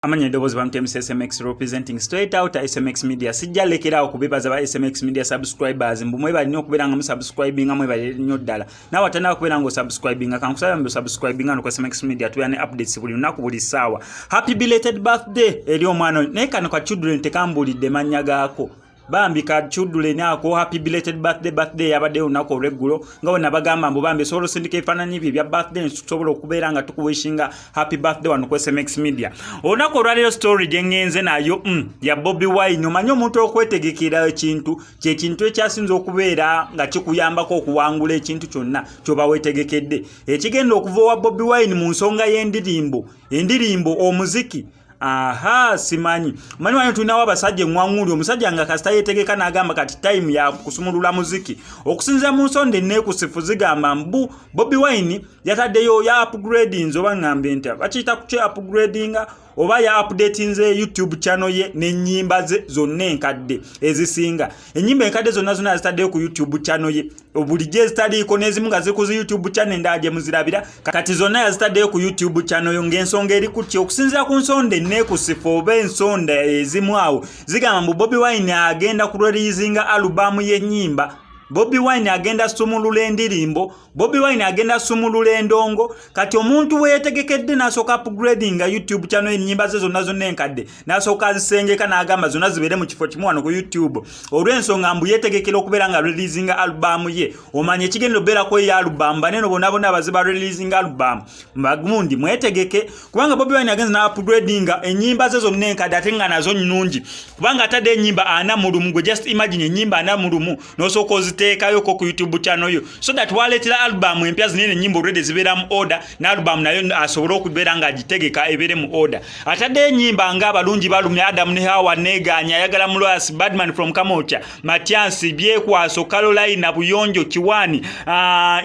Amanya eddoboozi bamutemu SMX representing straight out SMX Media. Sijja lekerawo kubebaza ba SMX Media subscribers mbu mwe balina okubeera nga mu subscribing mwe bali nnyo ddala. Nawe atandika kubeera nga subscribing kankusaba mbu subscribing ku SMX Media tuyane updates buli lunaku buli ssaawa. Happy belated birthday eri omwana naye kano kachudule ntekambulidde mannya gaako. Bambi kachudule nako happy belated birthday yabadde unako regulo nga wona bagamba mbu bambi solo sindike fananyi bya birthday tusobola okubeera nga tukuwishinga happy birthday wano ku SMX Media. Onako radio story jengenze nayo ya Bobi Wine omanyo omuntu okwetegekera ekintu kintu ekyasinze okubeera nga kikuyambako okuwangula ekintu kyonna kyoba wetegekedde ekigenda okuva Bobi Wine mu nsonga y'endirimbo omuziki. Aha simanyi mani wanyu tulinawo abasajja engwanguli omusajja nga kasita yetegeka n'agamba kati time ya kusumulula muziki okusinza mu nsonde neekusifu zigamba mbu Bobi Wine yataddeyo ya upgrading oba ngambe nti bakiyita ku upgradinga oba ya updating ze YouTube channel ye n'ennyimba ze zonna enkadde ezisinga ennyimba enkadde zonna azitaddeyo ku YouTube channel ye obulijje zitaliiko n'ezimu nga ziri ku YouTube channel endala muzirabira kati zonna yazitaddeyo ku YouTube channel yo ng'ensonga eri kutya okusinzira ku nsonde neekusifu oba ensonda ezimu awo zigamba mbu Bobi Wine agenda ku releasinga alubamu y'ennyimba. Bobi Wine agenda sumulula endirimbo, Bobi Wine agenda sumulula endongo, kati omuntu weyetegekedde nasoka upgrading YouTube channel ennyimba ze zonna enkadde nasoka azisengeka n'agamba zonna zibeere mu kifo kimu wano ku YouTube. Olw'ensonga mbu yetegekera okubeera nga releasing album ye. Omanye ekigenda obeerako ye album baneno bonna abaziba releasing album. Mbagundi mwetegeke kubanga Bobi Wine agenza na upgrading ennyimba ze zonna enkadde ate nga nazo nnungi. Kubanga atadde ennyimba 40 gwe just imagine ennyimba 40 n'osooka oziteekayo ku YouTube channel yo so that waletera album empya zinene nyimbo already zibeera mu order na album nayo asobola okubeera nga agitegeka ebere mu order. Atadde ennyimba nga abalungi balumya Adam ne Hawa neganya ayagala Muloas Badman from Kamocha Matiansi Byekwaso Caroline Buyonjo Kiwani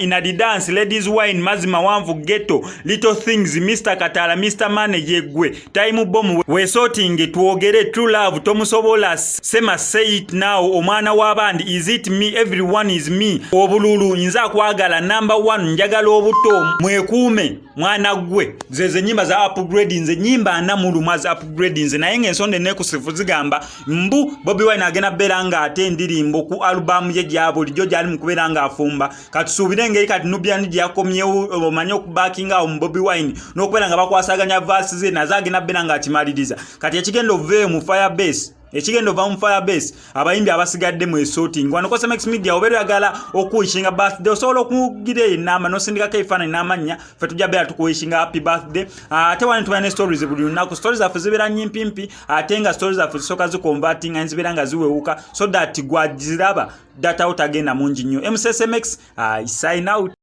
Inadi Dance Ladies Wine Mazima Wanvu Ghetto Little Things Mr. Katala Mr. Mane Yegwe Time Bomb we sorting tuogere True Love Tomusobola Sema Say It Now omwana w'abandi Is It Me Everyone Is Me obululu nza kwagala number 1 njagala obuto mwekuume mwana gwe zeze nyimba za upgrading ze nyimba namulumaza upgrading ze naye ngensonde nekusifu zigamba mbu Bobi Wine agenda beranga ate ndirimbo ku album ye gyabo lijo gyali mukubera nga afumba katusubire ngeri kati Nubian gyakomyewo omanye okubackinga mu Bobi Wine nokubera nga bakwasaganya verses ze nazagenda beranga akimaliriza kati ekigendo ve mu Firebase ekigendo va mu Firebase abayimbi abasigadde mu sorting wano ko SMX Media oberagala okuyishinga birthday osobola okugire inama no sindika kaifana inamanya fe tujja bera tukuyishinga happy birthday ate wano tuyane stories buli lunaku stories afu zibera nyimpimpi atenga stories afu soka ziconverting anzibera nga ziweuka so that gwajiraba data utagenda mungi nnyo MSSMX I sign out.